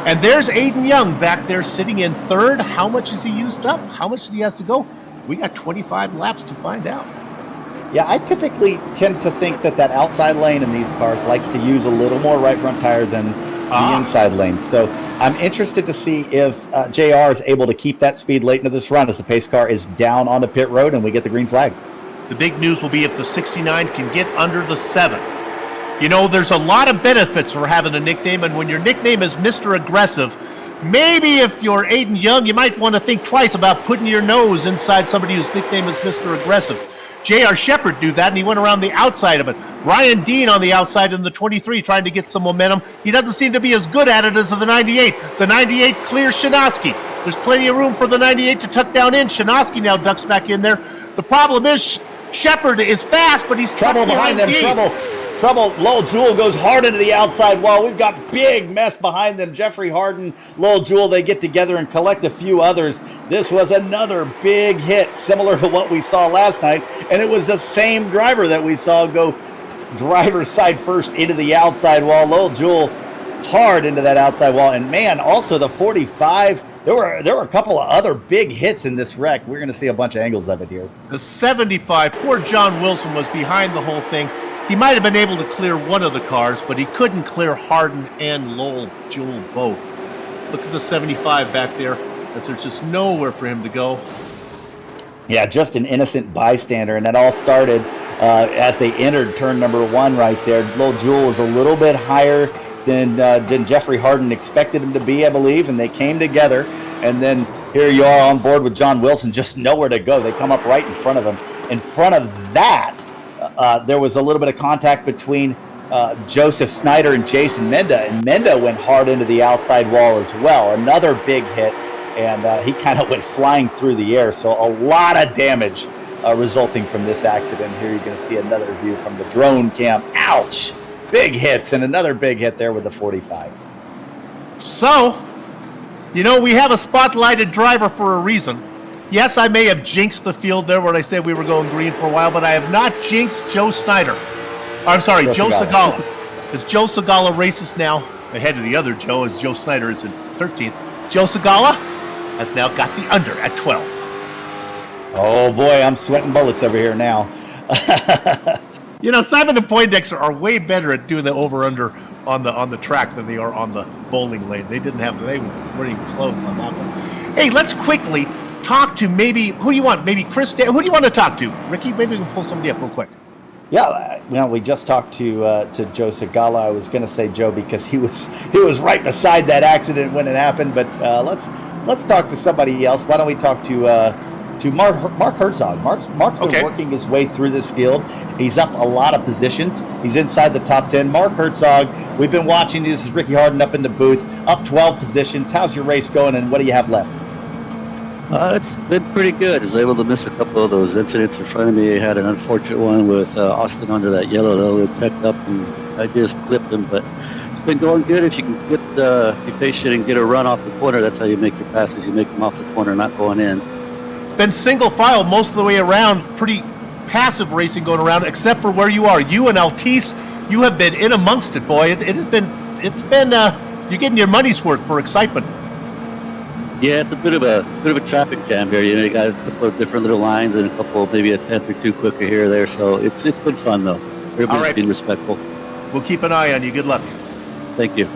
And there's Aiden Young back there sitting in 3rd. How much has he used up? How much did he have to go? We got 25 laps to find out.
Yeah, I typically tend to think that outside lane in these cars likes to use a little more right front tire than the inside lane. So I'm interested to see if JR is able to keep that speed late into this run as the pace car is down on the pit road and we get the green flag.
The big news will be if the 69 can get under the 7. You know, there's a lot of benefits for having a nickname, and when your nickname is Mr. Aggressive, maybe if you're Aiden Young, you might want to think twice about putting your nose inside somebody whose nickname is Mr. Aggressive. J.R. Shepard knew that, and he went around the outside of it. Brian Dean on the outside in the 23 trying to get some momentum. He doesn't seem to be as good at it as the 98. The 98 clears Shanowski. There's plenty of room for the 98 to tuck down in. Shanowski now ducks back in there. The problem is Shepard is fast, but he's
trouble behind them.
Dean.
trouble. Lowell Jewell goes hard into the outside wall. We've got big mess behind them. Jeffrey Harden, Lowell Jewell, they get together and collect a few others. This was another big hit, similar to what we saw last night. And it was the same driver that we saw go driver's side first into the outside wall. Lowell Jewell hard into that outside wall. And man, also the 45, there were a couple of other big hits in this wreck. We're going to see a bunch of angles of it here.
The 75, poor John Wilson was behind the whole thing. He might have been able to clear one of the cars, but he couldn't clear Harden and Lowell Jewell both. Look at the 75 back there, as there's just nowhere for him to go.
Yeah, just an innocent bystander, and that all started as they entered turn number 1 right there. Lowell Jewell was a little bit higher than Jeffrey Harden expected him to be, I believe, and they came together. And then here you are on board with John Wilson, just nowhere to go. They come up right in front of him. In front of that, there was a little bit of contact between Joseph Snyder and Jason Menda, and Menda went hard into the outside wall as well. Another big hit, and he kind of went flying through the air. So a lot of damage resulting from this accident. Here you're going to see another view from the drone cam. Ouch! Big hits, and another big hit there with the 45.
So, we have a spotlighted driver for a reason. Yes, I may have jinxed the field there when I said we were going green for a while, but I have not jinxed Joe Snyder. I'm sorry, Joe Segala. As Joe Segala races now ahead of the other Joe, as Joe Snyder is in 13th. Joe Segala has now got the under at 12.
Oh boy, I'm sweating bullets over here now.
Simon and Poindexter are way better at doing the over/under on the track than they are on the bowling lane. They weren't even close on that one. Hey, let's quickly talk to who do you want? Maybe Chris? Who do you want to talk to? Ricky, maybe we can pull somebody up real quick.
Yeah, we just talked to Joe Segala. I was going to say Joe because he was right beside that accident when it happened. But let's talk to somebody else. Why don't we talk to Mark Herzog? Mark's been working his way through this field. He's up a lot of positions. He's inside the top 10. Mark Herzog, we've been watching you. This is Ricky Harden up in the booth, up 12 positions. How's your race going, and what do you have left?
It's been pretty good. I was able to miss a couple of those incidents in front of me. I had an unfortunate one with Austin under that yellow though. It picked up, and I just clipped him. But it's been going good. If you can be patient and get a run off the corner, that's how you make your passes. You make them off the corner, not going in.
It's been single file most of the way around. Pretty passive racing going around, except for where you are. You and Altice, you have been in amongst it, boy. It's been you're getting your money's worth for excitement.
Yeah, it's a bit of a traffic jam here. You got a couple of different little lines and a couple, maybe a tenth or two quicker here or there. So it's been fun though. Everybody's been respectful.
We'll keep an eye on you. Good luck.
Thank you.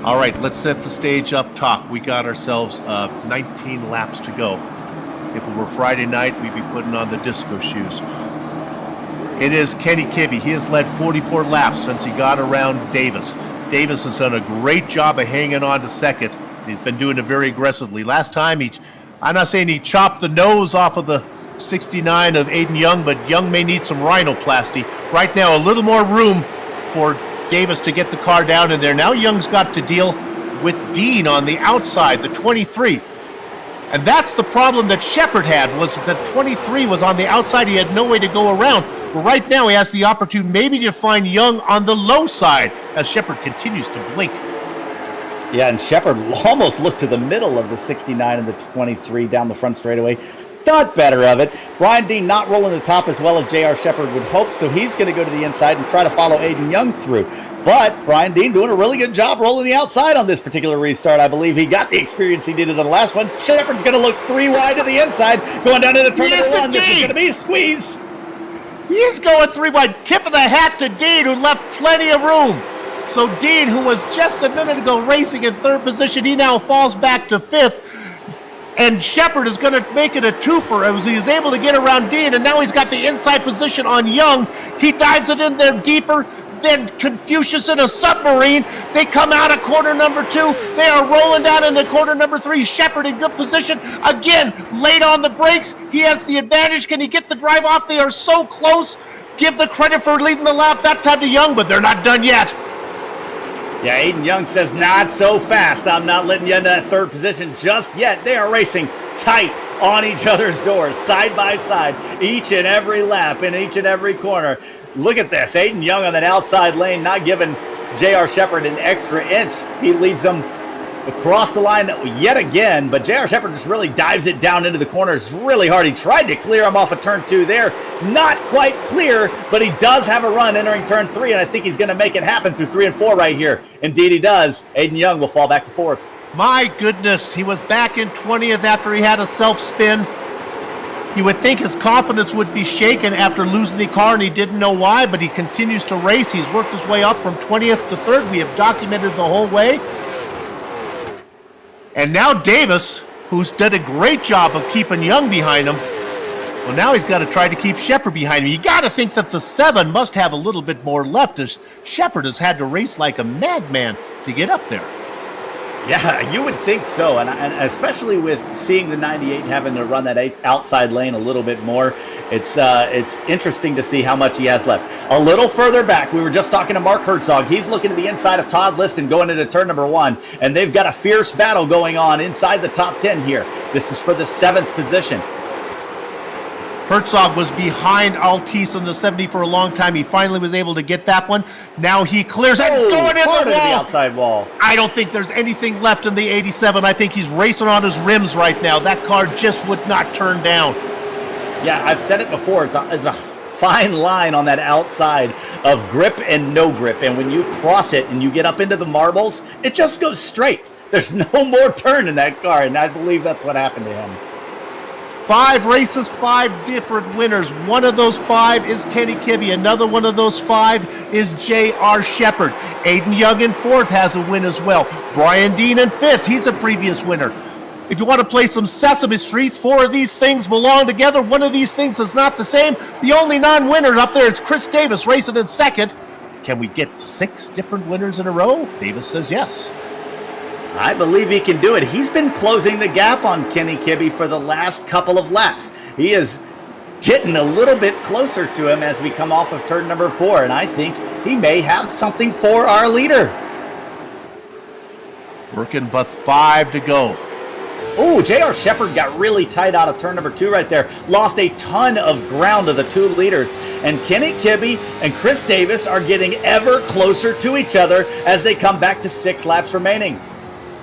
All right, let's set the stage up top. We got ourselves 19 laps to go. If it were Friday night, we'd be putting on the disco shoes. It is Kenny Kibbe. He has led 44 laps since he got around Davis. Davis has done a great job of hanging on to second. He's been doing it very aggressively. Last time, I'm not saying he chopped the nose off of the 69 of Aiden Young, but Young may need some rhinoplasty. Right now, a little more room for Davis to get the car down in there. Now Young's got to deal with Dean on the outside, the 23. And that's the problem that Shepard had, was that 23 was on the outside. He had no way to go around. But right now he has the opportunity maybe to find Young on the low side as Shepard continues to blink.
Yeah, and Shepard almost looked to the middle of the 69 and the 23 down the front straightaway. Thought better of it. Brian Dean not rolling the top as well as J.R. Shepard would hope, so he's going to go to the inside and try to follow Aiden Young through. But Brian Dean doing a really good job rolling the outside on this particular restart. I believe he got the experience he needed on the last one. Shepard's going to look 3 wide to the inside, going down to the turn number 1. This is going to be a squeeze.
He's going 3 wide. Tip of the hat to Dean, who left plenty of room. So Dean, who was just a minute ago racing in 3rd position, he now falls back to 5th. And Shepard is going to make it a twofer as he's able to get around Dean, and now he's got the inside position on Young. He dives it in there deeper. Then Confucius in a submarine. They come out of corner number 2. They are rolling down into corner number 3. Shepard in good position. Again, late on the brakes. He has the advantage. Can he get the drive off? They are so close. Give the credit for leading the lap that time to Young, but they're not done yet.
Yeah, Aiden Young says, not so fast. I'm not letting you into that 3rd position just yet. They are racing tight on each other's doors, side by side, each and every lap, in each and every corner. Look at this. Aiden Young on that outside lane, not giving J.R. Shepard an extra inch. He leads them across the line yet again, but J.R. Shepard just really dives it down into the corners really hard. He tried to clear him off of turn 2 there. Not quite clear, but he does have a run entering turn 3, and I think he's going to make it happen through 3 and 4 right here. Indeed he does. Aiden Young will fall back to 4th.
My goodness, he was back in 20th after he had a self-spin. You would think his confidence would be shaken after losing the car, and he didn't know why, but he continues to race. He's worked his way up from 20th to 3rd. We have documented the whole way. And now Davis, who's done a great job of keeping Young behind him, well, now he's got to try to keep Shepard behind him. You got to think that the 7 must have a little bit more left, as Shepard has had to race like a madman to get up there.
Yeah, you would think so, and especially with seeing the 98 having to run that outside lane a little bit more, it's interesting to see how much he has left. A little further back, we were just talking to Mark Herzog. He's looking to the inside of Todd Liston going into turn number 1, and they've got a fierce battle going on inside the top 10 here. This is for the 7th position.
Herzog was behind Altice on the 70 for a long time. He finally was able to get that one. Now he clears it, going in
part
the
of
wall.
The outside wall.
I don't think there's anything left in the 87. I think he's racing on his rims right now. That car just would not turn down.
Yeah, I've said it before. It's a fine line on that outside of grip and no grip. And when you cross it and you get up into the marbles, it just goes straight. There's no more turn in that car, and I believe that's what happened to him.
5 races, 5 different winners. One of those 5 is Kenny Kibbe. Another one of those 5 is J.R. Shepard. Aiden Young in 4th has a win as well. Brian Dean in 5th. He's a previous winner. If you want to play some Sesame Street, 4 of these things belong together. One of these things is not the same. The only non-winner up there is Chris Davis racing in 2nd. Can we get 6 different winners in a row? Davis says yes.
I believe he can do it. He's been closing the gap on Kenny Kibbe for the last couple of laps. He is getting a little bit closer to him as we come off of turn number 4, and I think he may have something for our leader.
Working but 5 to go.
Oh, J.R. Shepard got really tight out of turn number 2 right there. Lost a ton of ground to the 2 leaders. And Kenny Kibbe and Chris Davis are getting ever closer to each other as they come back to 6 laps remaining.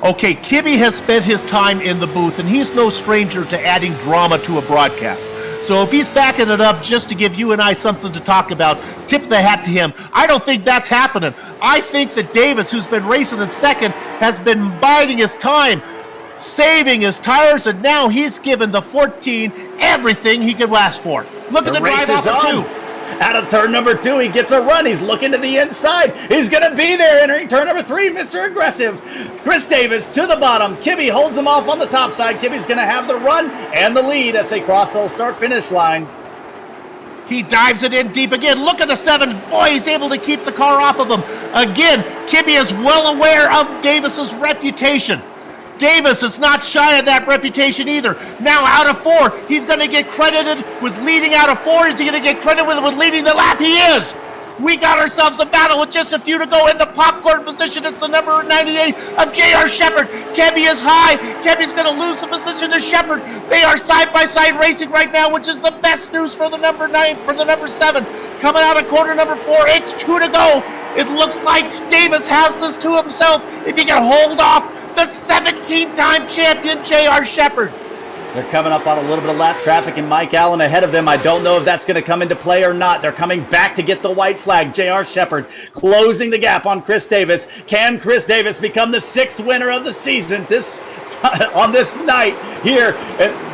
Okay, Kibbe has spent his time in the booth, and he's no stranger to adding drama to a broadcast. So if he's backing it up just to give you and I something to talk about, tip the hat to him. I don't think that's happening. I think that Davis, who's been racing in 2nd, has been biding his time, saving his tires, and now he's given the 14 everything he could ask for. Look at the drive off of 2.
Out of turn number 2, he gets a run. He's looking to the inside. He's going to be there entering turn number 3, Mr. Aggressive. Chris Davis to the bottom. Kibbe holds him off on the top side. Kibbe's going to have the run and the lead as they cross the start-finish line.
He dives it in deep again. Look at the 7. Boy, he's able to keep the car off of him. Again, Kibbe is well aware of Davis's reputation. Davis is not shy of that reputation either. Now out of 4, he's going to get credited with leading out of 4. Is he going to get credited with leading the lap? He is. We got ourselves a battle with just a few to go in the popcorn position. It's the number 98 of J.R. Shepard. Kibbe is high. Kibbe's going to lose the position to Shepard. They are side-by-side racing right now, which is the best news for the number 9, for the number 7. Coming out of corner number 4, it's 2 to go. It looks like Davis has this to himself if he can hold off the 17-time champion J.R. Shepard.
They're coming up on a little bit of lap traffic, and Mike Allen ahead of them. I don't know if that's going to come into play or not. They're coming back to get the white flag. J.R. Shepard closing the gap on Chris Davis. Can Chris Davis become the 6th winner of the season on this night here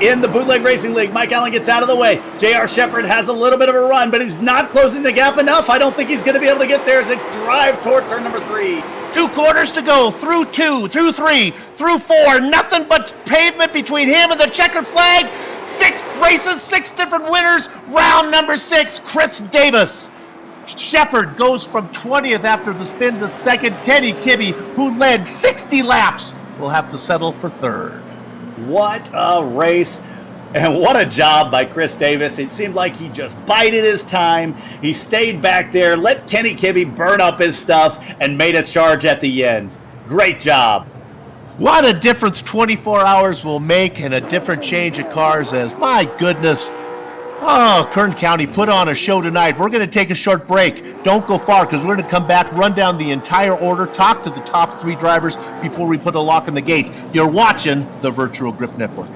in the Bootleg Racing League? Mike Allen gets out of the way. J.R. Shepard has a little bit of a run, but he's not closing the gap enough. I don't think he's going to be able to get there as they drive toward turn number 3.
2 quarters to go, through 2, through 3, through 4, nothing but pavement between him and the checkered flag. 6 races, 6 different winners. Round number 6, Chris Davis. Shepard goes from 20th after the spin to 2nd. Kenny Kibbe, who led 60 laps, will have to settle for 3rd.
What a race. And what a job by Chris Davis. It seemed like he just bided his time. He stayed back there, let Kenny Kibbe burn up his stuff, and made a charge at the end. Great job.
What a difference 24 hours will make, and a different change of cars, as my goodness, Oh, Kern County put on a show tonight. We're going to take a short break. Don't go far because we're going to come back, run down the entire order, talk to the top 3 drivers before we put a lock on the gate. You're watching the Virtual Grip Network.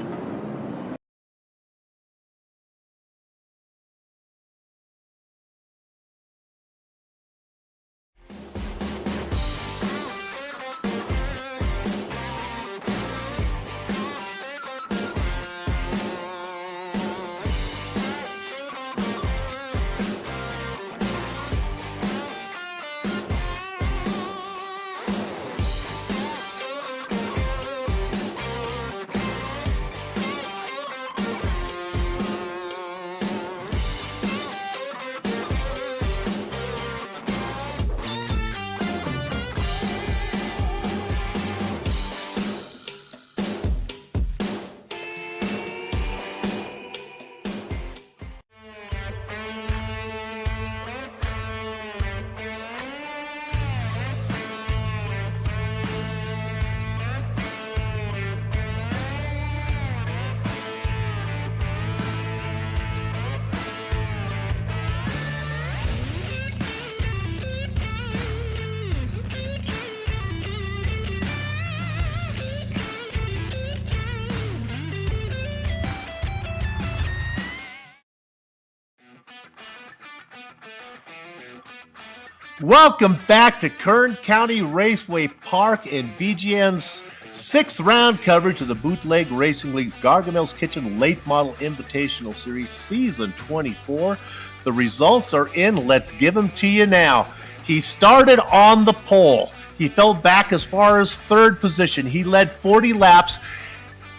Welcome back to Kern County Raceway Park in BGN's 6th round coverage of the Bootleg Racing League's Gargamel's Kitchen Late Model Invitational Series Season 24. The results are in. Let's give them to you now. He started on the pole. He fell back as far as 3rd position. He led 40 laps.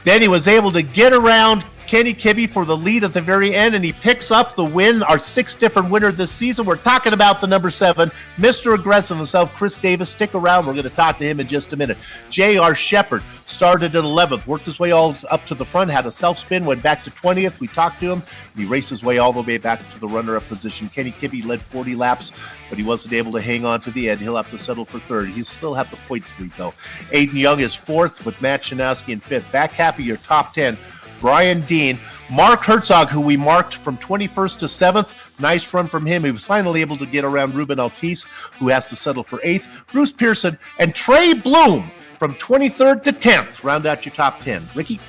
Then he was able to get around Kenny Kibbe for the lead at the very end, and he picks up the win, our 6th different winner this season. We're talking about the number 7, Mr. Aggressive himself, Chris Davis. Stick around. We're going to talk to him in just a minute. J.R. Shepard started at 11th, worked his way all up to the front, had a self-spin, went back to 20th. We talked to him. He raced his way all the way back to the runner-up position. Kenny Kibbe led 40 laps, but he wasn't able to hang on to the end. He'll have to settle for 3rd. He'll still have the points lead, though. Aiden Young is 4th with Matt Shanowski in 5th. Back half of your top 10, Brian Dean, Mark Herzog, who we marked from 21st to 7th. Nice run from him. He was finally able to get around Ruben Altice, who has to settle for 8th. Bruce Pearson and Trey Bloom from 23rd to 10th. Round out your top 10. Ricky?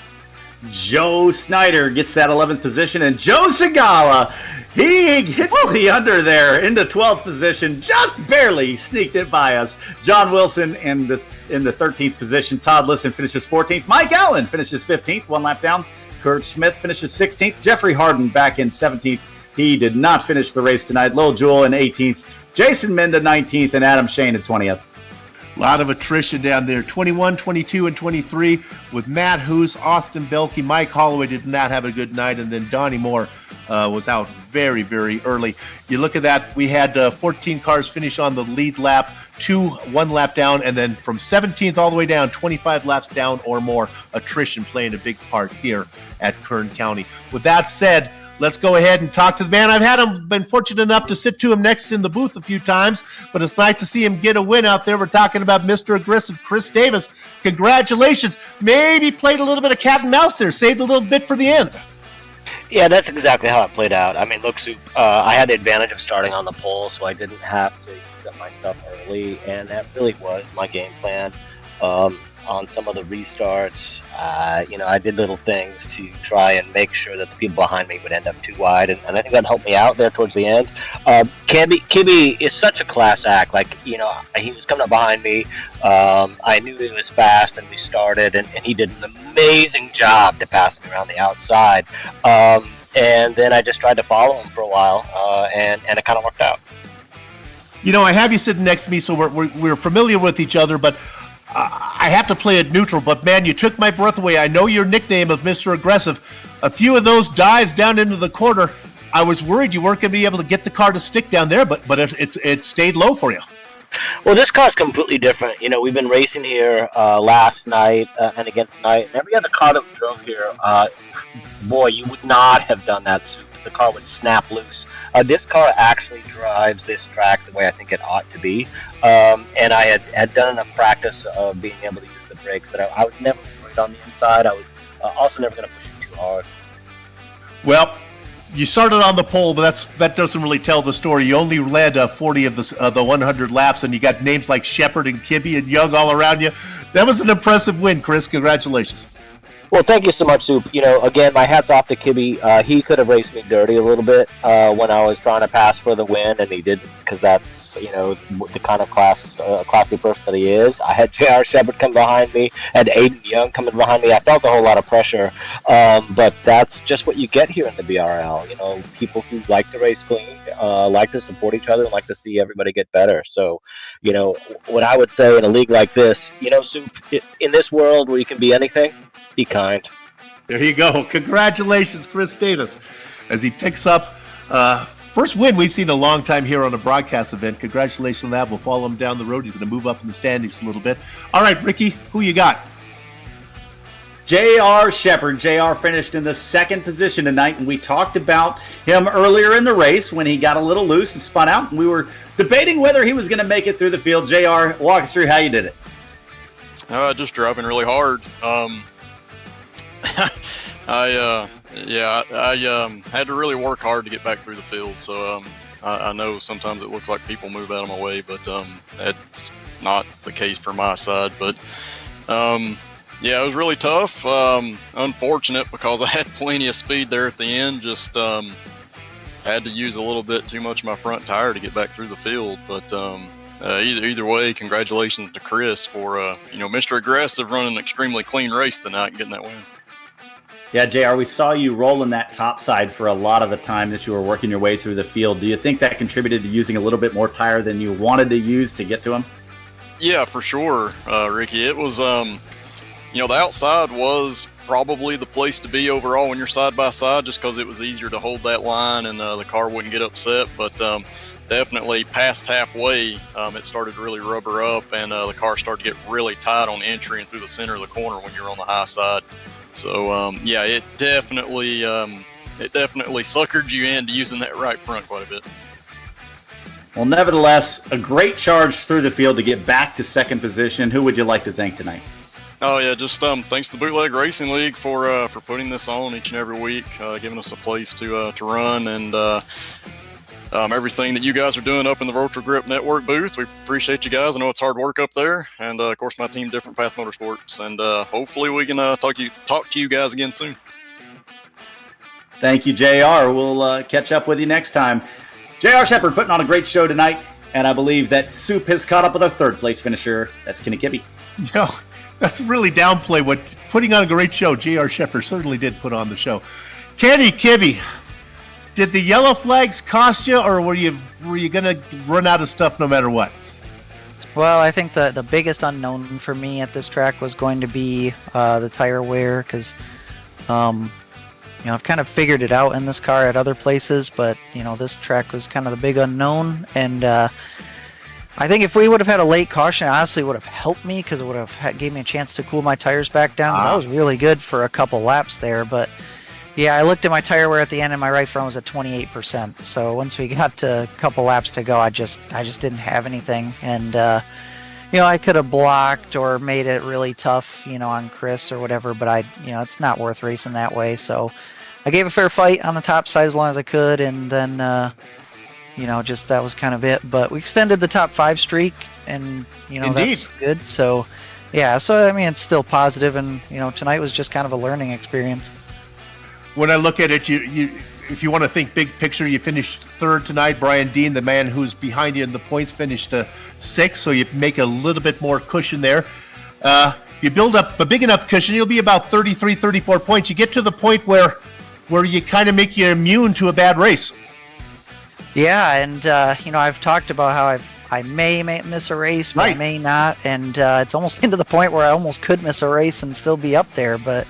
Joe Snyder gets that 11th position, and Joe Segala, he hits the under there into 12th position, just barely sneaked it by us. John Wilson in the 13th position. Todd Liston finishes 14th. Mike Allen finishes 15th, 1 lap down. Kurt Smith finishes 16th. Jeffrey Harden back in 17th. He did not finish the race tonight. Lowell Jewell in 18th. Jason Menda 19th, and Adam Shane at 20th.
A lot of attrition down there. 21, 22, and 23 with Matt Hoos, Austin Belkey, Mike Holloway did not have a good night, and then Donnie Moore was out very, very early. You look at that, we had 14 cars finish on the lead lap, 2 1 lap down, and then from 17th all the way down, 25 laps down or more. Attrition playing a big part here at Kern County. With that said, let's go ahead and talk to the man. Been fortunate enough to sit to him next in the booth a few times, but it's nice to see him get a win out there. We're talking about Mr. Aggressive, Chris Davis. Congratulations. Maybe played a little bit of cat and mouse there, saved a little bit for the end.
Yeah, that's exactly how it played out. I mean, look, Soup, I had the advantage of starting on the pole, so I didn't have to get my stuff early, and that really was my game plan. On some of the restarts, I did little things to try and make sure that the people behind me would end up too wide, and I think that helped me out there towards the end. Kibbe is such a class act. Like, he was coming up behind me. I knew he was fast, and we started, and he did an amazing job to pass me around the outside. And then I just tried to follow him for a while, and it kind of worked out.
I have you sitting next to me, so we're familiar with each other, but I have to play it neutral, but man, you took my breath away. I know your nickname of Mr. Aggressive. A few of those dives down into the corner, I was worried you weren't going to be able to get the car to stick down there, but it stayed low for you.
Well, this car's completely different. We've been racing here last night and against tonight, and every other car that we drove here, boy, you would not have done that, Soup. The car would snap loose. This car actually drives this track the way I think it ought to be. And I had done enough practice of being able to use the brakes that I was never worried on the inside. I was also never going to push it too hard.
Well, You started on the pole, but that doesn't really tell the story. You only led 40 of the 100 laps, and you got names like Shepard and Kibbe and Young all around you. That was an impressive win, Chris. Congratulations.
Well, thank you so much, Soup. Again, my hat's off to Kibbe. He could have raced me dirty a little bit when I was trying to pass for the win, and he didn't, because that's, the kind of classy person that he is. I had J.R. Shepard come behind me, had Aiden Young coming behind me. I felt a whole lot of pressure, but that's just what you get here in the BRL. People who like to race clean, like to support each other, like to see everybody get better. So, what I would say in a league like this, Soup, in this world where you can be anything, be kind.
There you go. Congratulations, Chris Davis, as he picks up first win we've seen in a long time here on a broadcast event. Congratulations on that. We'll follow him down the road. He's going to move up in the standings a little bit. All right, Ricky, who you got?
J.R. Shepard. J.R. finished in the second position tonight, and we talked about him earlier in the race when he got a little loose and spun out, and we were debating whether he was going to make it through the field. J.R., walk us through how you did it.
Just driving really hard. I had to really work hard to get back through the field. So I know sometimes it looks like people move out of my way, but that's not the case for my side. But it was really tough. Unfortunate because I had plenty of speed there at the end. Just had to use a little bit too much of my front tire to get back through the field. But either way, congratulations to Chris for Mr. Aggressive running an extremely clean race tonight and getting that win.
Yeah, JR, we saw you rolling that top side for a lot of the time that you were working your way through the field. Do you think that contributed to using a little bit more tire than you wanted to use to get to him?
Yeah, for sure, Ricky. It was, the outside was probably the place to be overall when you're side by side, just because it was easier to hold that line and the car wouldn't get upset. But definitely past halfway, it started to really rubber up, and the car started to get really tight on entry and through the center of the corner when you're on the high side. So it definitely suckered you into using that right front quite a bit.
Well, nevertheless, a great charge through the field to get back to second position. Who would you like to thank tonight?
Oh yeah, just thanks to the Bootleg Racing League for putting this on each and every week, giving us a place to run, and everything that you guys are doing up in the Virtual Grip Network booth. We appreciate you guys. I know it's hard work up there, and of course my team, Different Path Motorsports, and hopefully we can talk to you guys again soon.
Thank you, JR. We'll catch up with you next time. JR Shepard putting on a great show tonight, and I believe that Soup has caught up with our third place finisher. That's Kenny Kibbe.
That's really downplay what putting on a great show. JR Shepard certainly did put on the show. Kenny Kibbe, did the yellow flags cost you, or were you going to run out of stuff no matter what?
Well, I think the biggest unknown for me at this track was going to be the tire wear, because I've kind of figured it out in this car at other places, but this track was kind of the big unknown. And I think if we would have had a late caution, it honestly would have helped me, because it would have gave me a chance to cool my tires back down. I was really good for a couple laps there, but yeah, I looked at my tire wear at the end, and my right front was at 28%. So once we got to a couple laps to go, I just didn't have anything. And I could have blocked or made it really tough, on Chris or whatever. But it's not worth racing that way. So I gave a fair fight on the top side as long as I could, and then just that was kind of it. But we extended the top 5 streak, and that's good. So yeah, it's still positive, and tonight was just kind of a learning experience.
When I look at it, you if you want to think big picture, you finished third tonight. Brian Dean, the man who's behind you in the points, finished 6th, so you make a little bit more cushion there. If you build up a big enough cushion, you'll be about 33, 34 points. You get to the point where you kind of make you immune to a bad race. Yeah,
and I've talked about how I may miss a race, but I may not, and it's almost into the point where I almost could miss a race and still be up there, but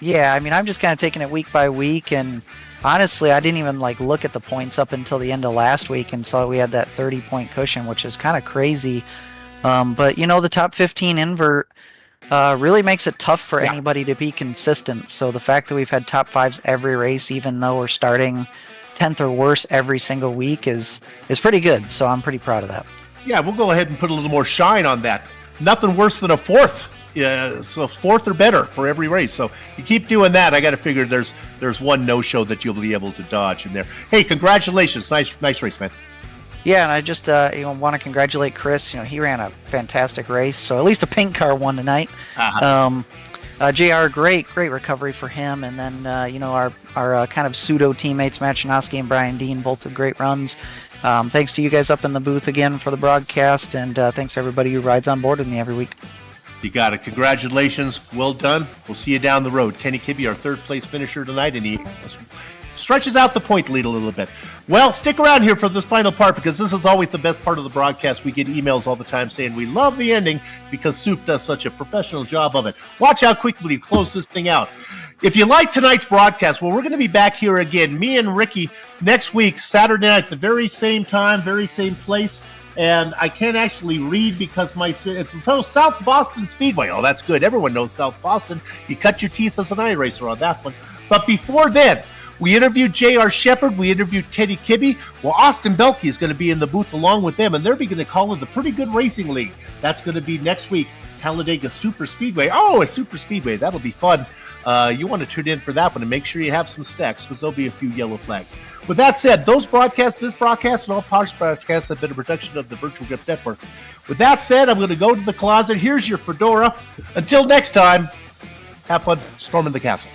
yeah, I'm just kind of taking it week by week, and honestly, I didn't even look at the points up until the end of last week and saw we had that 30-point cushion, which is kind of crazy. But the top 15 invert really makes it tough for anybody to be consistent. So the fact that we've had top 5s every race, even though we're starting 10th or worse every single week, is pretty good. So I'm pretty proud of that.
Yeah, we'll go ahead and put a little more shine on that. Nothing worse than a 4th So fourth or better for every race. So you keep doing that. I got to figure there's one no-show that you'll be able to dodge in there. Hey, congratulations! Nice race, man.
Yeah, and I just want to congratulate Chris. He ran a fantastic race. So at least a pink car won tonight. JR, great recovery for him. And then our kind of pseudo teammates, Matt Chinoski and Brian Dean, both have great runs. Thanks to you guys up in the booth again for the broadcast, and thanks to everybody who rides on board with me every week.
You got it. Congratulations. Well done. We'll see you down the road. Kenny Kibbe, our third place finisher tonight, and he stretches out the point lead a little bit. Well, stick around here for this final part, because this is always the best part of the broadcast. We get emails all the time saying we love the ending because Soup does such a professional job of it. Watch how quickly we close this thing out. If you like tonight's broadcast, well, we're going to be back here again, me and Ricky, next week, Saturday night, the very same time, very same place. And I can't actually read because it's South Boston Speedway. Oh, that's good. Everyone knows South Boston. You cut your teeth as an iRacer on that one. But before then, we interviewed J.R. Shepard. We interviewed Kenny Kibbe. Well, Austin Belke is going to be in the booth along with them, and they're going to call it the Pretty Good Racing League. That's going to be next week, Talladega Super Speedway. Oh, a Super Speedway. That'll be fun. You want to tune in for that one and make sure you have some stacks, because there'll be a few yellow flags. With that said, this broadcast, and all Posh broadcasts have been a production of the Virtual Grip Network. With that said, I'm going to go to the closet. Here's your fedora. Until next time, have fun storming the castle.